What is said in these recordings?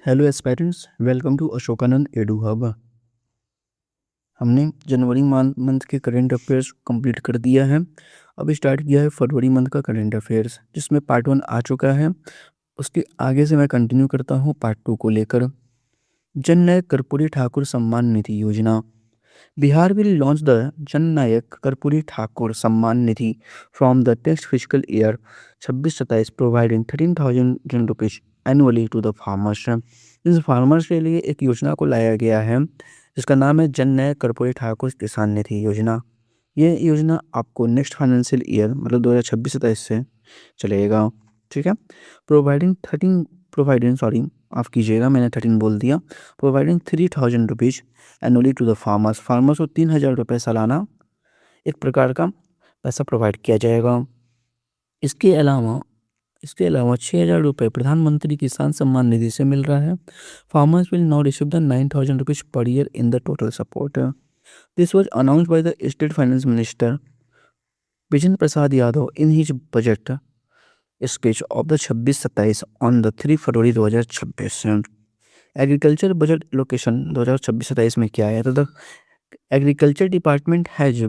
Hello aspirants, welcome to Ashokanand edu hub. हमने जनवरी month के करंट अफेयर्स कंप्लीट कर दिया है। अब स्टार्ट किया है फरवरी मंथ का करंट अफेयर्स, जिसमें पार्ट 1 आ चुका है। उसके आगे से मैं कंटिन्यू करता हूँ पार्ट 2 को लेकर। जन नायक कर्पूरी ठाकुर सम्मान निधि योजना। Bihar will launch the Jan Nayak Karpoori Thakur Samman Nidhi from the next physical year 26-27, providing 13,000 rupees annually to the farmers. इस फार्मर्स के लिए एक योजना को लाया गया है जिसका नाम है जन नायक कर्पूरी ठाकुर किसान निधि योजना। ये योजना आपको नेक्स्ट फाइनेंशियल ईयर मतलब 2026-27 से चलेगा। ठीक है। प्रोवाइडिंग सॉरी, माफ़ कीजिएगा, मैंने 13 बोल दिया। Providing 3,000 rupees annually to the farmers. Farmers को 3,000 रुपये सालाना एक प्रकार का पैसा प्रोवाइड किया जाएगा। इसके अलावा 6,000 रुपये प्रधानमंत्री किसान सम्मान निधि से मिल रहा है। Farmers will now receive the 9,000 rupees per year in the total support. This was announced by the state finance minister Vijendra Prasad Yadav in his budget speech of the 26-27 on the 3 February 2026। Agriculture budget allocation 2026-27 में क्या है? तो the agriculture department has,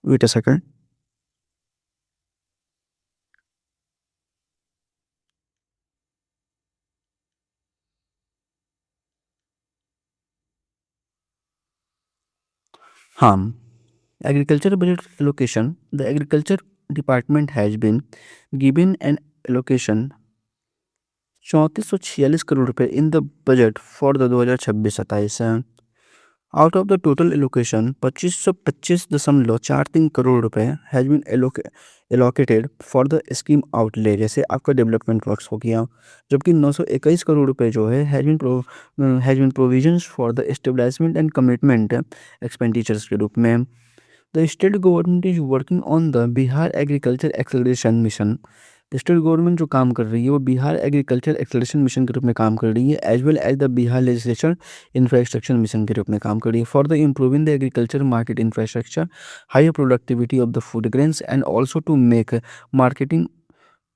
wait a second, हाँ, agriculture budget allocation, the agriculture department has been given an allocation 3446 crore रुपए in the budget for the 2026-27। Out of the total allocation 2525.43 crore रुपए has been allocated for the scheme outlay, जैसे आपका development works हो गया। जबकि 921 करोड़ रुपए जो है has been provisions for the establishment and commitment expenditures के रूप में। The state government is working on the Bihar agriculture acceleration mission. State government जो काम कर रही है वो बिहार एग्रीकल्चर एक्सेलरेशन मिशन के रूप में काम कर रही है, as well as the Bihar legislature infrastructure mission के रूप में काम कर रही है for the improving the agriculture market infrastructure, higher productivity of the food grains and also to make marketing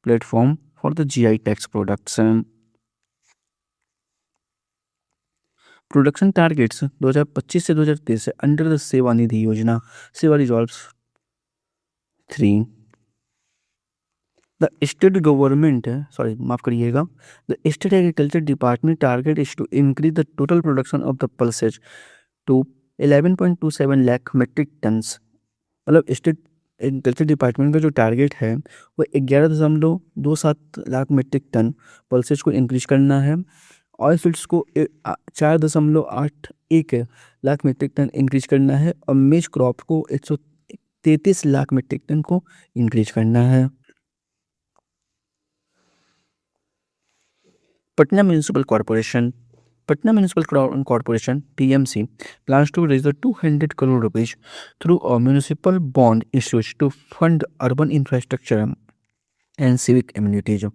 platform for the GI tags products. Production targets 2025 से 2023 under the Seva Nidhi Yojana. Seva resolve 3। The state government, sorry माफ करिएगा, the state agriculture department target is to increase the total production of the pulses to 11.27 lakh metric tons. मतलब state agriculture department का जो target है वो 11.27 lakh metric ton pulses को increase करना है। ऑयल फील्ड्स को 4.81 लाख मेट्रिक टन इंक्रीज करना है और मेज क्रॉप को 133 लाख मेट्रिक टन को इंक्रीज करना है। Patna Municipal Corporation. Patna Municipal Corporation (PMC) plans to raise the 200 crore rupees through a municipal bond issued to fund urban infrastructure and civic amenities.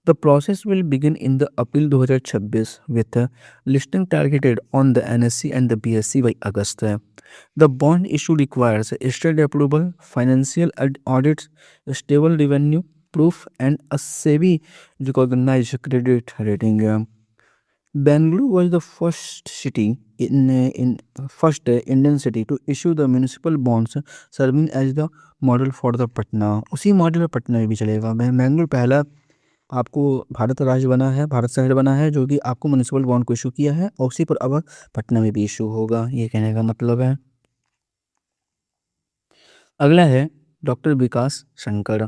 The process will begin in the April 2026 with the listing targeted on the NSE and the BSE by August. The bond issue requires state approval, financial audits, stable revenue proof, and a SEBI recognized credit rating. Bangalore was the first city in first Indian city to issue the municipal bonds, serving as the model for the Patna. उसी model में पटना में भी चलेगा। बेंगलुरु पहला आपको भारत राज्य बना है, भारत शहर बना है जो कि आपको म्यूनिसिपल बॉन्ड को इशू किया है और उसी पर अब पटना में भी इशू होगा, ये कहने का मतलब है। अगला है doctor Vikas Shankar.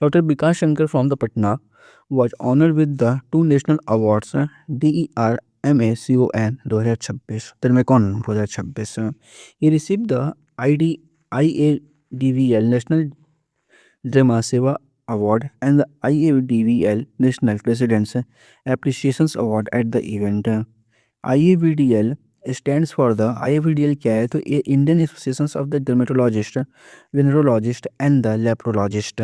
Doctor Vikas Shankar from the Patna was honored with the 2 national awards DER MACON 2026 Termecon 2026. He received the IADVL National Drama Seva Award and the IADVL National President's Appreciations Award at the event. IAVDL stands for the IAVDL क्या है तो ये Indian associations of the dermatologist, venereologist and the leprologist.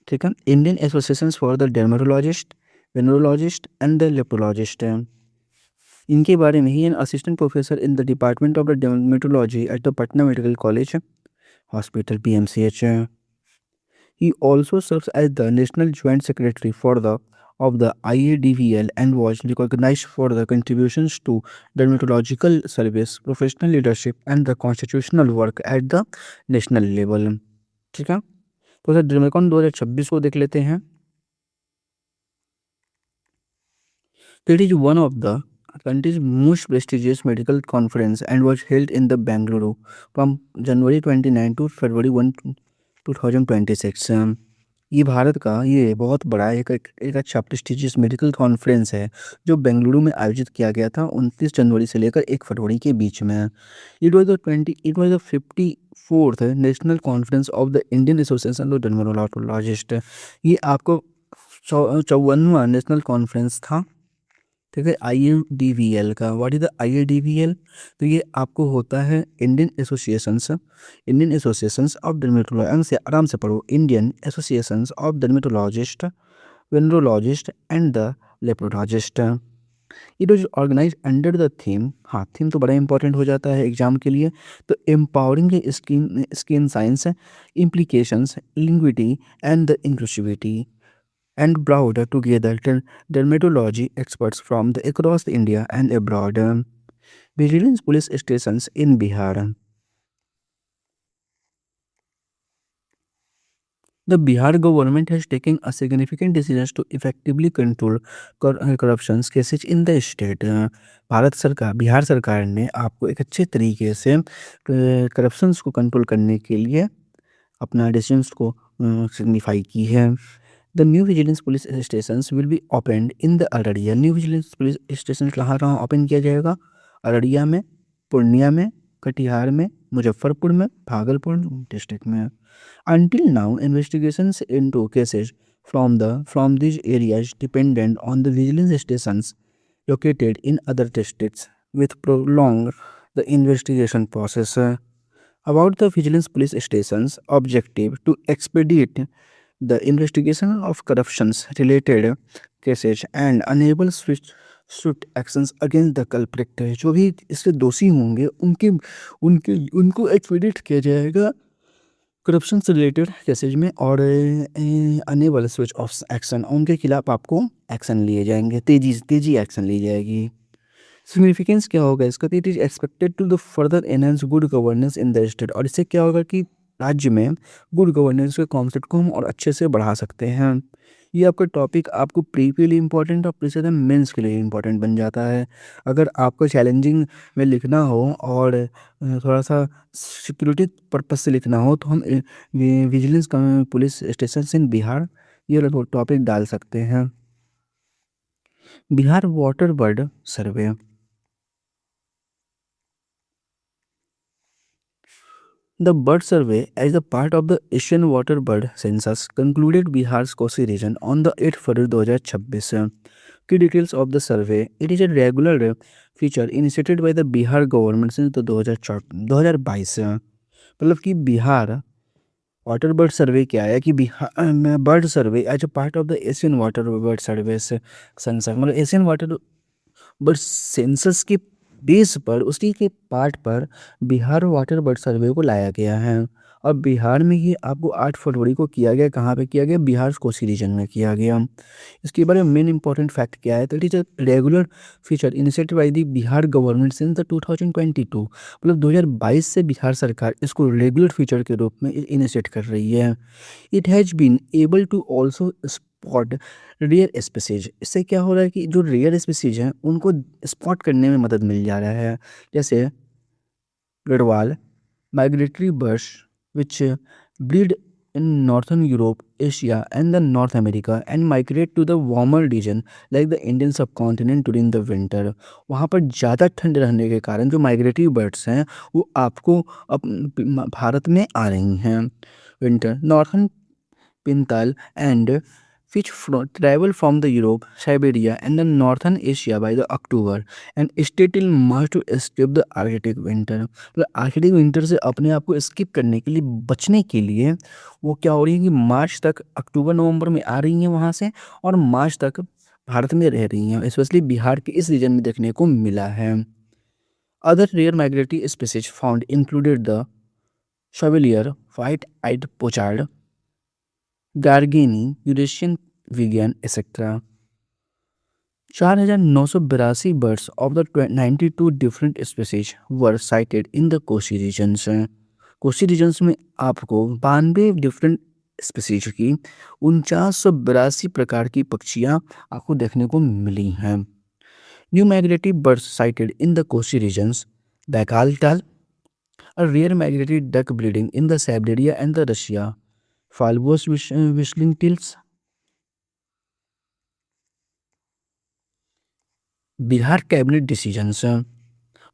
ठीक है, Indian associations for the dermatologist, venereologist and the leprologist. इनके बारे में ही an assistant professor in the department of the dermatology at the Patna medical college hospital PMCH। He also serves as the National Joint Secretary for the of the IADVL and was recognized for the contributions to dermatological service, professional leadership and the constitutional work at the national level. ठीक है, तो sir ड्रीमकॉन 2026 को देख लेते हैं. So it is one of the country's most prestigious medical conference and was held in the Bangalore from January 29 to February 1, 2026. ये भारत का ये बहुत बड़ा एक अच्छा प्रेस्टिजियस मेडिकल कॉन्फ्रेंस है जो बेंगलुरु में आयोजित किया गया था 29 जनवरी से लेकर 1 फरवरी के बीच में. It was the 54th national conference of the Indian association of dermatologist. ये आपको 54वां नेशनल कॉन्फ्रेंस था. ठीक है, IADVL का. What is the IADVL? तो ये आपको होता है इंडियन एसोसिएशंस ऑफ डर्मेटोलॉजी. से आराम से पढ़ो, Indian associations of dermatologist, venereologist and the leprologist. It was organise under the theme. हाँ, थीम तो बड़ा इंपॉर्टेंट हो जाता है एग्जाम के लिए. तो empowering skin science implications longevity and the inclusivity and brought together dermatology experts from across India and abroad. Vigilance police stations in Bihar. The Bihar government has taken a significant decisions to effectively control corruption cases in the state. Bihar सरकार ने आपको एक अच्छे तरीके से corruptions को control करने के लिए अपना डिसीजंस को सिग्निफाई की है. The new vigilance police stations will be opened in the Araria. New vigilance police station कहाँ कहाँ ओपन किया जाएगा? अररिया में, पूर्णिया में, कटिहार में, मुजफ्फरपुर में, भागलपुर डिस्ट्रिक्ट में. Until now, investigations into cases from these areas dependent on the vigilance stations located in other districts, with prolonged the investigation process. About the vigilance police stations objective to expedite the investigation of corruptions related cases and enable swift actions against the culprit. जो भी इसके दोषी होंगे उनके उनके उनको एक्सपेडिट किया जाएगा करप्शन से रिलेटेड केसेज में, और अनेबल स्विच ऑफ एक्शन, उनके खिलाफ आपको एक्शन लिए जाएंगे, तेजी एक्शन ली जाएगी. सिग्निफिकेंस क्या होगा इसका? It is expected to the further enhance good governance in the state. और इससे क्या होगा कि राज्य में गुड गवर्नेंस के कॉन्सेप्ट को हम और अच्छे से बढ़ा सकते हैं. ये आपका टॉपिक आपको प्री के लिए इंपॉर्टेंट और प्री से मेंस के लिए इंपॉर्टेंट बन जाता है. अगर आपको चैलेंजिंग में लिखना हो और थोड़ा सा सिक्योरिटी पर्पस से लिखना हो तो हम विजिलेंस पुलिस स्टेशन इन बिहार ये टॉपिक डाल सकते हैं. Bihar water bird survey. The bird survey, as a part of the Asian water bird census, concluded Bihar's Kosi region on the 8th February 2026. Key details of the survey. It is a regular feature initiated by the Bihar government since the 2022. मतलब कि Bihar water bird सर्वे क्या है कि बिहार में bird survey as a part of the Asian water bird survey census, मतलब Asian water bird census के base पर उसी के पार्ट पर बिहार वाटर बर्ड सर्वे को लाया गया है. और बिहार में ये आपको 8 फरवरी को किया गया. कहाँ पे किया गया? बिहार कोसी रीजन में किया गया. इसके बारे में मेन इंपॉर्टेंट फैक्ट क्या है? तो it is a regular feature initiated by the Bihar government since the 2022. मतलब 2022 से बिहार सरकार इसको रेगुलर फीचर के रूप में इनिशिएट कर रही है. It has been able to also spot rare species. इससे क्या हो रहा है कि जो रेयर स्पीसीज हैं उनको स्पॉट करने में मदद मिल जा रहा है. जैसे Garhwal migratory birds which breed in northern Europe, Asia and the North America and migrate to the warmer region like the Indian subcontinent during the winter. वहाँ पर ज़्यादा ठंड रहने के कारण जो माइग्रेटरी बर्ड्स हैं वो आपको भारत में आ रही हैं. Winter northern pintail and which travel from the Europe, Siberia and the northern Asia by the October and stay till March to escape the Arctic winter. मतलब आर्कटिक विंटर से अपने आप को स्किप करने के लिए, बचने के लिए वो क्या हो रही है कि मार्च तक, अक्टूबर नवंबर में आ रही हैं वहाँ से और मार्च तक भारत में रह रही हैं. स्पेशली बिहार के इस रीजन में देखने को मिला है. Other rare migratory species found included the Chevalier, white-eyed pochard, garganey, Eurasian wigeon etcetera. 4,982 birds of the 92 different species were sighted in the Kosi regions. Kosi regions में आपको 92 डिफरेंट स्पीसीज की 4982 प्रकार की पक्षियाँ आपको देखने को मिली हैं। New migratory birds sighted in the Kosi regions, Baikal Tal, a rare migratory duck breeding in the Siberia and the Russia, Falbos whistling tilts। Bihar cabinet decisions.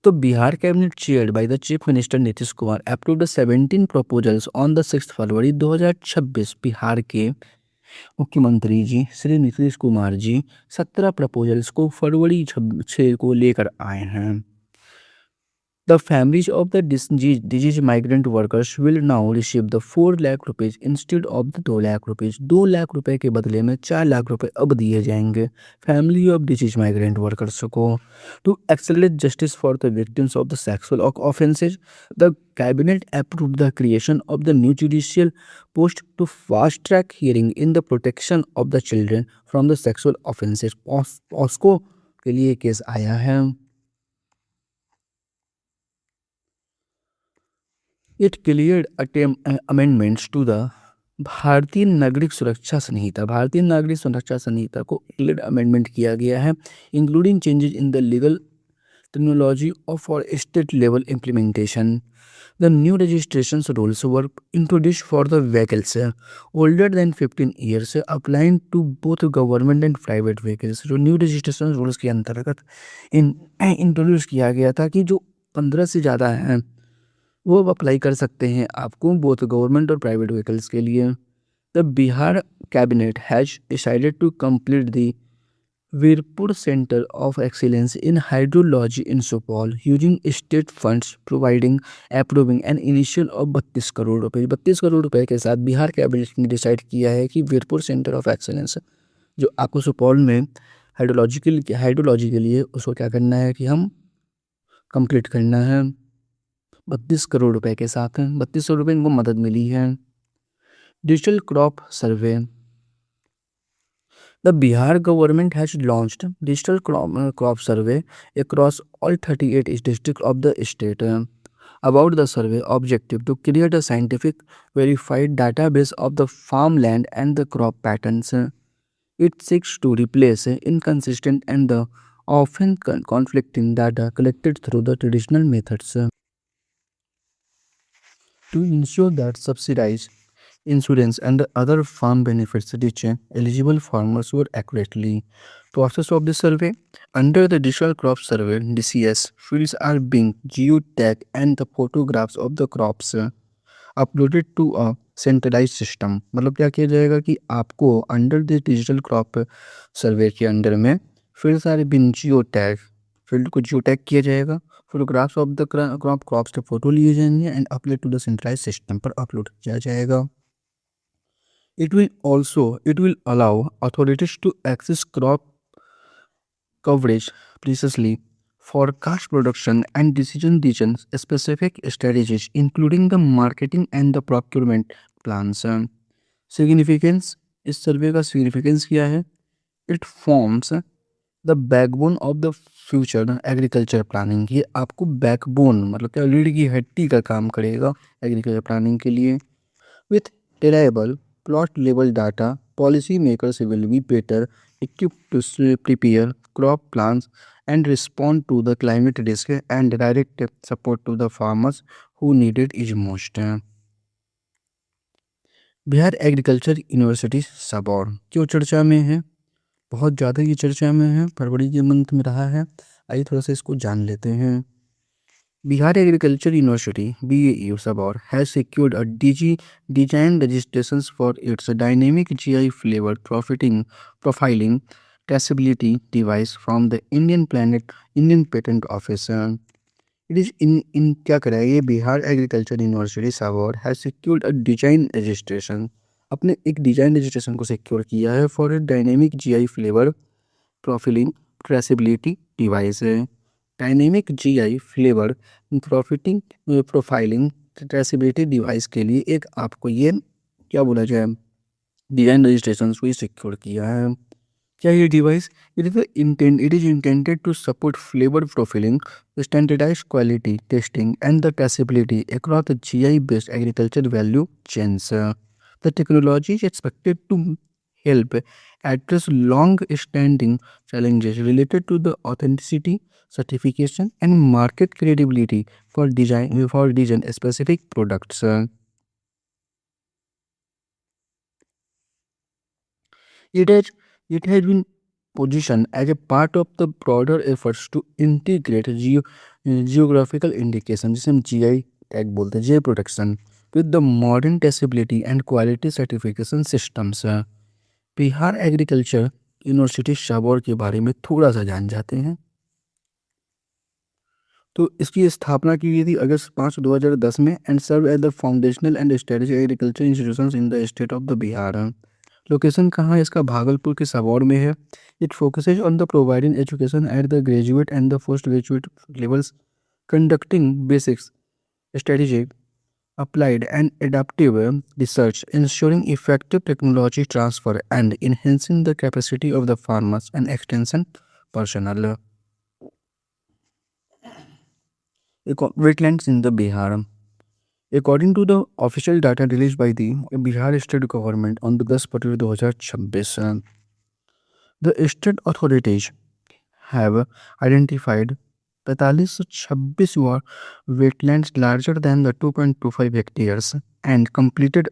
तो Bihar cabinet chaired by the chief minister Nitish Kumar approved 17 proposals on the 6 February 2026। Bihar के मुख्यमंत्री ji Shri Nitish Kumar ji 17 proposals को फरवरी 6 को लेकर आए हैं। The families of the disease migrant workers will now receive the 4 lakh rupees instead of the 2 lakh rupees। 2 lakh रुपए के बदले में 4 लाख रुपए अब दिए जाएंगे family of disease migrant workers को। To accelerate justice for the victims of the sexual offences, the cabinet approved the creation of the new judicial post to fast track hearing in the protection of the children from the sexual offences. POCSO के लिए case आया है। It cleared amendments to the भारतीय नागरिक सुरक्षा संहिता। भारतीय नागरिक सुरक्षा संहिता को क्लियर अमेंडमेंट किया गया है, including changes in the legal terminology of for state level implementation. The new registration rules were introduce for the vehicles older than 15 years applying to both government and private vehicles. जो new registration rules के अंतर्गत introduce किया गया था कि जो 15 से ज़्यादा हैं वो अप्लाई कर सकते हैं आपको बोथ गवर्नमेंट और प्राइवेट व्हीकल्स के लिए। The Bihar cabinet has decided to complete the Virpur centre of excellence in hydrology in Supaul using state funds providing approving an initial of 32 crore रुपए। 32 करोड़ रुपए के साथ बिहार कैबिनेट ने डिसाइड किया है कि वीरपुर सेंटर ऑफ एक्सीलेंस जो आपको सुपौल में हाइड्रोलॉजी के लिए उसको क्या करना है कि हम कंप्लीट करना है 32 करोड़ रुपए के साथ। 32 करोड़ रुपए इनको मदद मिली है। Digital crop survey. The Bihar government has launched digital crop survey across all 38 district of the state. About the survey objective to create a scientific verified database of the farm land and the crop patterns. It seeks to replace inconsistent and the often conflicting data collected through the traditional methods. To ensure that subsidized insurance and other farm benefits reach eligible farmers were accurately. Process of the survey. Under the digital crop survey DCS, fields are being geotagged and the photographs of the crops uploaded to a centralized system। मतलब क्या किया जाएगा कि आपको under the digital crop survey के under में fields are being geotag, field को geotag किया जाएगा, फोटोग्राफ्स ऑफ द क्रॉप्स के फोटो लिए जाएंगे and upload to the centralise system पर अपलोड किया जाएगा। It will allow authorities to access crop coverage precisely forecast production and decision specific strategies including the marketing and the procurement plans। Significance, इस सर्वे का significance क्या है? It forms the backbone of the future agriculture planning। ये आपको backbone मतलब क्या रीढ़ की हड्डी का काम करेगा agriculture planning के लिए। With reliable plot level data, policy makers will be better equipped to prepare crop plans and respond to the climate risk and direct support to the farmers who need it is most। Bihar agriculture university Sabour क्यों चर्चा में है? बहुत ज़्यादा ये चर्चा में है, फरवरी के मंथ में रहा है। आइए थोड़ा सा इसको जान लेते हैं। Bihar agriculture university BAU Sabour has secured a design registrations for its dynamic GI flavor profiling traceability device from the Indian Patent Office। It is in क्या करा है ये Bihar agriculture university Sabour has secured a design registration, अपने एक design registration को secure किया है for a dynamic GI flavour profiling traceability device. Dynamic GI flavour profiling traceability device के लिए एक आपको ये क्या बोला जाए डिजाइन रजिस्ट्रेशन को सिक्योर किया है। क्या ये device, it is intended to support flavour profiling, standardise quality testing and the traceability across the GI based agriculture value chains. The technology is expected to help address long standing challenges related to the authenticity, certification and market credibility for design specific products. It has it has been positioned as a part of the broader efforts to integrate geographical indication, जिसे हम GI tag बोलते हैं, GI protection with the modern traceability and quality certification systems. Bihar agriculture university Sabour के बारे में थोड़ा सा जान जाते हैं। तो इसकी स्थापना की गई थी अगस्त 5 2010 में and serve as the foundational and strategic agriculture institutions in the state of the Bihar. Location कहाँ है इसका? भागलपुर के सबौर में है। It focuses on the providing education at the graduate and the post graduate levels, conducting basics strategic applied and adaptive research, ensuring effective technology transfer and enhancing the capacity of the farmers and extension personnel. Wetlands in the Bihar. According to the official data released by the Bihar state government on the 10 February 2026, the state authorities have identified 4526 wetlands larger than the 2.25 hectares and completed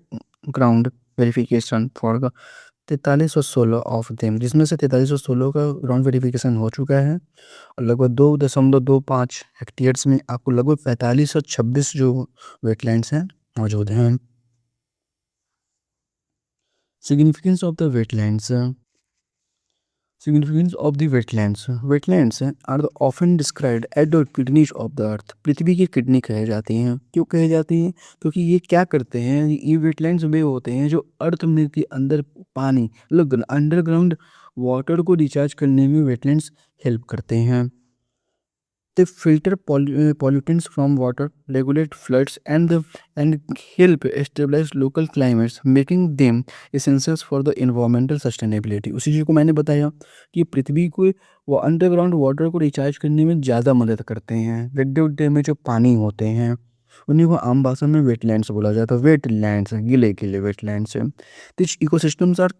ground verification for the 4316 of them, जिसमें से 4316 का ground verification हो चुका है और लगभग 2.25 hectares में आपको लगभग 4526 जो वेटलैंड्स हैं मौजूद हैं। Significance of the wetlands. Significance of the wetlands. Wetlands are often described as the kidneys of the earth. पृथ्वी की किडनी कहे जाती हैं। क्यों कहे जाती हैं? क्योंकि ये क्या करते हैं, ये वेटलैंड्स वे होते हैं जो अर्थ में के अंदर पानी मतलब अंडरग्राउंड वाटर को रिचार्ज करने में वेटलैंड्स हेल्प करते हैं। They filter pollutants from water, regulate floods, and help stabilize local climates, making them essentials for the environmental sustainability. उसी चीज़ को मैंने बताया कि पृथ्वी को वो अंडरग्राउंड वाटर को रिचार्ज करने में ज़्यादा मदद करते हैं। गड्ढे उड्ढे में जो पानी होते हैं उन्हीं को आम भाषा में वेटलैंड्स बोला जाता है। वेटलैंड्स गीले गीले wetlands. This ecosystems are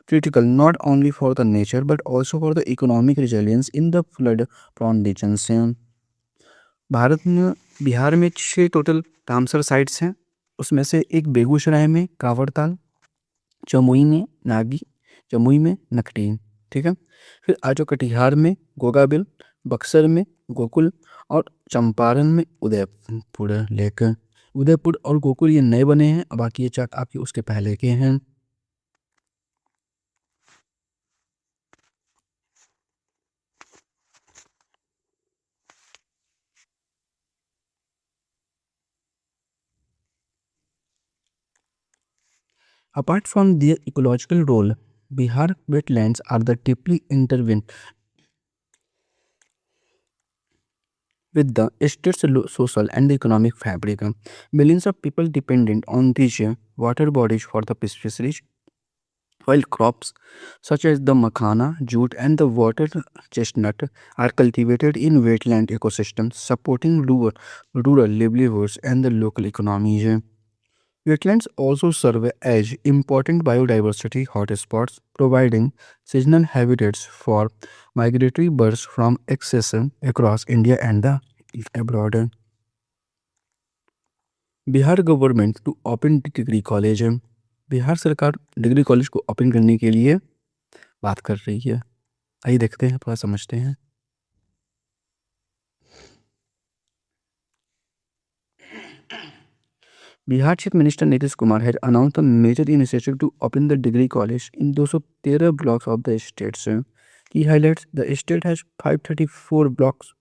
critical not only for the nature but also for the economic resilience in the flood prone regions हैं। भारत में बिहार में 6 टोटल रामसर साइट्स हैं, उसमें से एक बेगूसराय में कांवरताल, जमुई में नागी, जमुई में नकटी, ठीक है। फिर आज कटिहार में गोगाबिल, बक्सर में गोकुल और चंपारण में उदयपुर लेक। उदयपुर और गोकुल ये नए बने हैं, बाकी ये 4 आपके उसके पहले के हैं। Apart from their ecological role, Bihar wetlands are the deeply intertwined with the state's social and economic fabric. Millions of people dependent on these water bodies for the fisheries, while crops such as the makhana, jute, and the water chestnut are cultivated in wetland ecosystems, supporting rural livelihoods and the local economies. Wetlands also serve as important biodiversity hotspots, providing seasonal habitats for migratory birds from access across India and the abroad. Bihar government to open degree college. Bihar सरकार degree college को open करने के लिए बात कर रही है। आइए देखते हैं, थोड़ा समझते हैं। Bihar Chief Minister Nitish Kumar has announced a major initiative to open the degree college in 213 blocks of the state. Key highlights: the state has 534 blocks.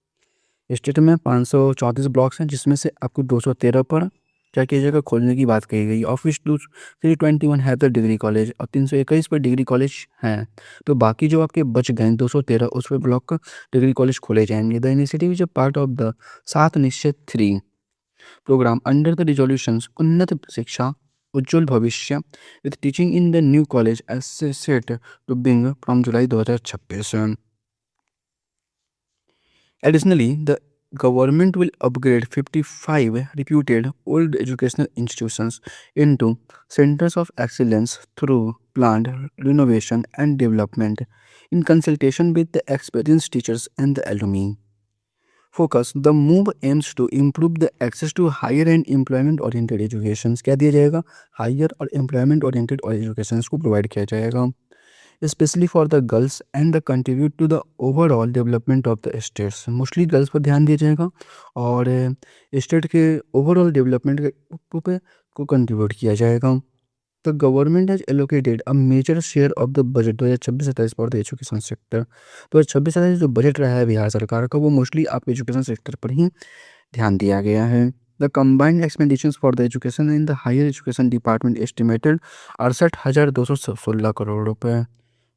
State में 534 ब्लॉक्स हैं, जिसमें से आपको 213 पर क्या कीजिएगा खोलने की बात कही गई। ऑफिस 321 है तो डिग्री कॉलेज और 321 पर डिग्री कॉलेज हैं। तो बाकी जो आपके बच गए 213 उस पर ब्लॉक डिग्री कॉलेज खोले जाएंगे। The initiative is a part of the 7 निश्चय 3 प्रोग्राम अंडर द रिजोल्यूशंस उन्नत शिक्षा Ujjwal Bhavishya with teaching in the new college as set to begin from July 2026. Additionally, the government will upgrade 55 reputed old educational institutions into centers of excellence through planned renovation and development in consultation with the experienced teachers and the alumni. Focus the move aims to improve the access to higher and employment oriented education. क्या दिया जाएगा? Higher और employment oriented education को provide किया जाएगा, especially for the girls and the contribute to the overall development of the states. Mostly girls पर ध्यान दिया जाएगा और स्टेट के overall development पे को contribute किया जाएगा. The government has allocated a major share of the budget 2026-27 for the education sector. 2026-27 जो बजट रहा है बिहार सरकार का वो मोस्टली आपके एजुकेशन सेक्टर पर ही ध्यान दिया गया है. The combined expenditures for the education in the higher education department estimated 68,216 crore रुपए,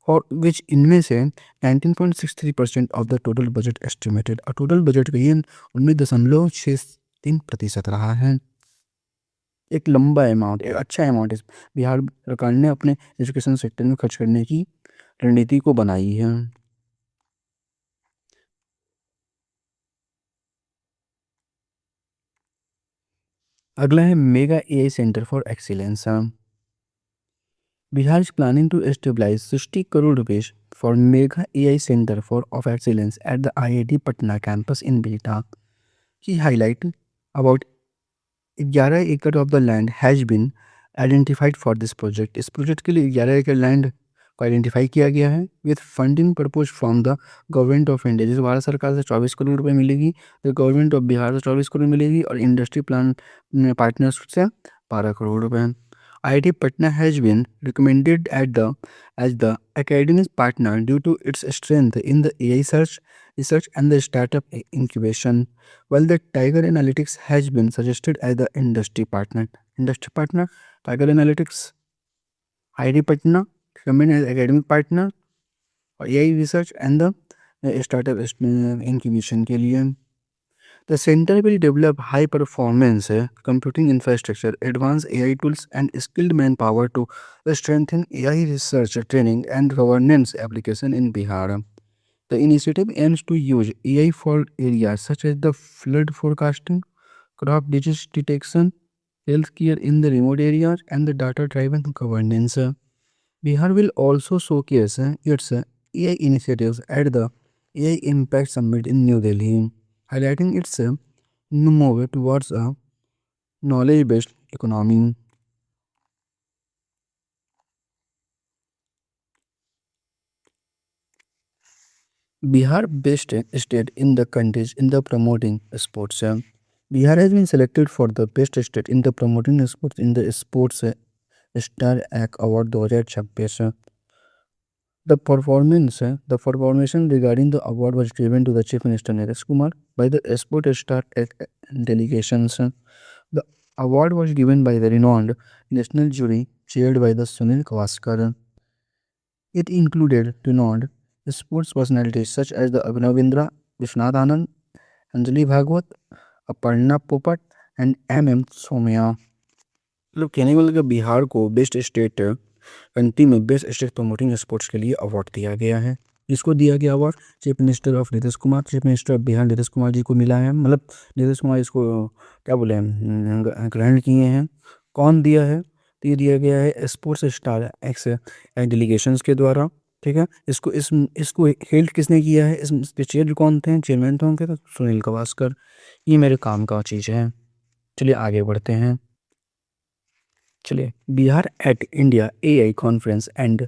और विच इनमें से 19.63% of the total budget estimated, और टोटल बजट का ये 19.63% रहा है. एक लंबा अमाउंट, एक अच्छा अमाउंट बिहार सरकार ने अपने एजुकेशन सेक्टर में खर्च करने की रणनीति को बनाई है. अगला है mega AI centre for excellence. Bihar is planning to establish 60 crore rupees for mega AI centre for of excellence at the IIT Patna campus in Bihta. Key highlight about 11 एकड़ of the land has been identified for this project. इस project के लिए 11 एकड़ land को identify किया गया है with funding propose from the government of India. जिस भारत सरकार से 24 करोड़ रुपए मिलेगी, तो गवर्नमेंट ऑफ बिहार से 24 करोड़ मिलेगी और इंडस्ट्री प्लान पार्टनर्स से 12 करोड़ रुपए. IIT Patna has been recommended as the academic partner due to its strength in the AI research and the startup incubation, while the Tiger Analytics has been suggested as the industry partner. Industry partner, Tiger Analytics, IIT Patna recommended as academic partner और AI research and the startup incubation के लिए. The center will develop high performance computing infrastructure, advanced AI tools, and skilled manpower to strengthen AI research, training, and governance application in Bihar. The initiative aims to use AI for areas such as the flood forecasting, crop disease detection, healthcare in the remote areas, and the data-driven governance. Bihar will also showcase its AI initiatives at the AI Impact Summit in New Delhi, highlighting its move towards a knowledge-based economy. Bihar best state in the countries in the promoting sports. Bihar has been selected for the best state in the promoting sports in the sports Star Act Award 2026. The formation regarding the award was given to the Chief Minister Nitish Kumar by the Sport Star Act delegations. The award was given by the renowned national jury chaired by the Sunil Gavaskar. It included renowned sports personalities such as the Abhinav Bindra, Vishnath Anand, Anjali Bhagwat, Aparna Popat and M. Somaya. मतलब कहने को लगा बिहार को best state country में best state promoting sports के लिए award दिया गया है. इसको दिया गया award chief minister of Nitish Kumar, chief minister of Bihar Nitish Kumar ji को मिला है. मतलब नीतीश कुमार इसको क्या बोले ग्रहण किए हैं. कौन दिया है? तो ये दिया गया है स्पोर्ट्स स्टार एक्स डेलीगेशंस के द्वारा. ठीक है, इसको हेल्ड किसने किया है? इसके चेयर कौन थे, चेयरमैन तो होंगे तो सुनील गावस्कर. ये मेरे काम का चीज़ है. चलिए आगे बढ़ते हैं. चलिए, Bihar at India AI conference and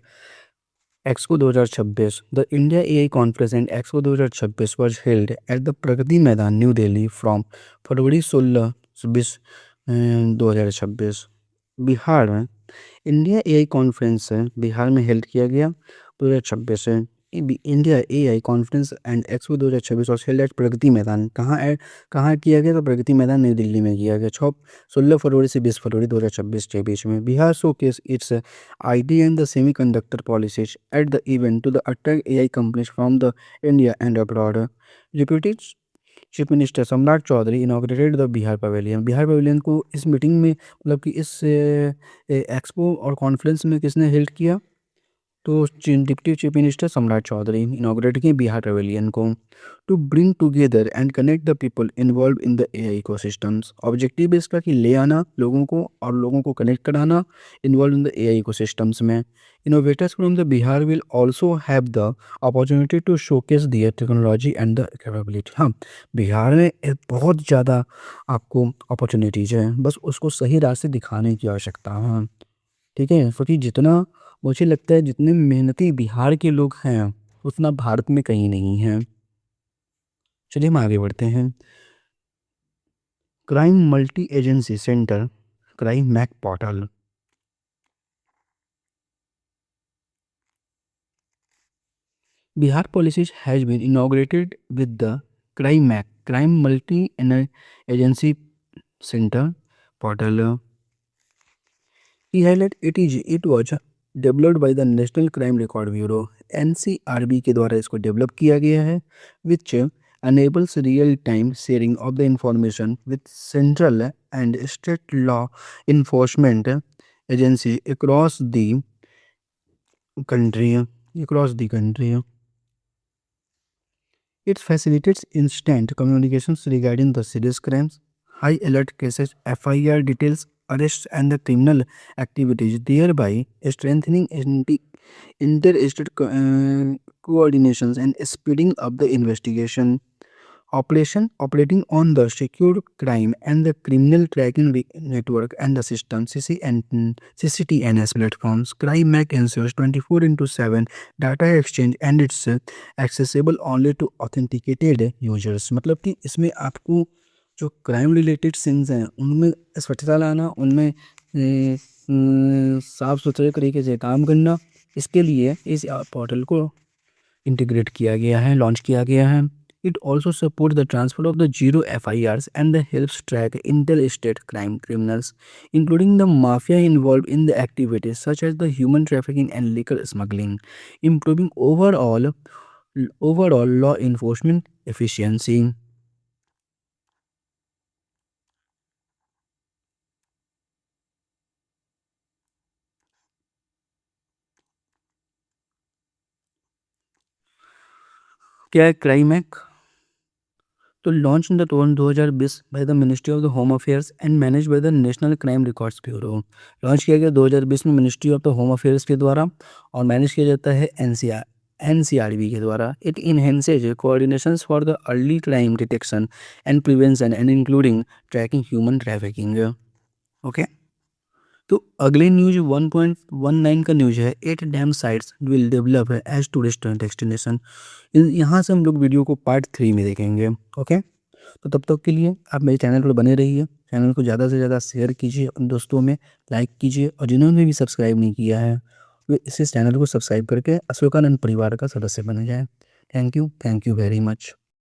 expo 2026. The India AI conference and expo 2026 was held at the Pragati Maidan new Delhi from February 16-20 2026. Bihar में इंडिया एआई कॉन्फ्रेंस बिहार में हेल्ड किया गया 2026 से. India AI conference and expo 2026 और हेल्ड एट प्रगति मैदान. कहाँ किया गया? तो प्रगति मैदान नई दिल्ली में किया गया 16 फरवरी से 20 फरवरी 2026 के बीच में. Bihar showcase its IT and the semiconductor policies at the event to the attract AI companies from the India and abroad. Reputed chief minister Samrat Choudhary inaugurated the Bihar pavilion. Bihar pavilion को इस मीटिंग में मतलब कि इस एक्सपो और कॉन्फ्रेंस में किसने हेल्ड किया? तो deputy chief minister Samrat Choudhary inaugurate किए बिहार पवेलियन को। To bring together and connect the people involve in the AI ecosystems. Objective इसका कि ले आना लोगों को और लोगों को कनेक्ट कराना involve in the AI ecosystems में। Innovators from the Bihar will also have the opportunity to showcase their technology and the capability. हाँ, बिहार में बहुत ज़्यादा आपको अपॉर्चुनिटीज़ है, बस उसको सही रास्ते दिखाने की आवश्यकता है। ठीक है, क्योंकि जितना मुझे लगता है जितने मेहनती बिहार के लोग हैं उतना भारत में कहीं नहीं है। चलिए हम आगे बढ़ते हैं। Crime multi agency centre crime MAC portal. Bihar policies has been inaugurated with the crime mac crime multi agency center portal. He highlight it was developed by the National Crime Record Bureau NCRB के द्वारा इसको develop किया गया है, which enables real time sharing of the information with central and state law enforcement agency across the country. It facilitates instant communications regarding the serious crimes, high alert cases, FIR details, arrests, and the criminal activities, thereby strengthening interstate coordinations and speeding up the investigation. Operating on the Secure Crime and the Criminal Tracking Network and the system CCTNS platforms, CrimeMac ensures 24 into 7 data exchange and it's accessible only to authenticated users। मतलब कि इसमें आपको जो crime related since हैं उनमें स्वच्छता लाना, उनमें साफ सुथरे तरीके से काम करना, इसके लिए इस पोर्टल को इंटीग्रेट किया गया है, लॉन्च किया गया है। It also supports the transfer of the zero FIRs and the helps track interstate crime criminals, including the mafia involved in the activities such as the human trafficking and liquor smuggling, improving overall law enforcement efficiency। क्या है crime act? तो launch in the 2020 by the ministry of the home affairs and manage by the national crime records bureau. Launch किया गया 2020 में ministry of the home affairs के द्वारा और manage किया जाता है एनसीआरबी के द्वारा। It enhances coordination for the early crime detection and prevention and including tracking human trafficking. Okay, तो अगले न्यूज 1.19 का न्यूज है 8 dam sites will develop as tourist destination. यहाँ से हम लोग वीडियो को पार्ट 3 में देखेंगे। ओके, तो तब तक के लिए आप मेरे चैनल पर बने रहिए। चैनल को ज़्यादा से ज़्यादा शेयर कीजिए, अपने दोस्तों में लाइक कीजिए और जिन्होंने भी सब्सक्राइब नहीं किया है वे इस चैनल को सब्सक्राइब करके अशोकानंद परिवार का सदस्य बन जाए। Thank you very much.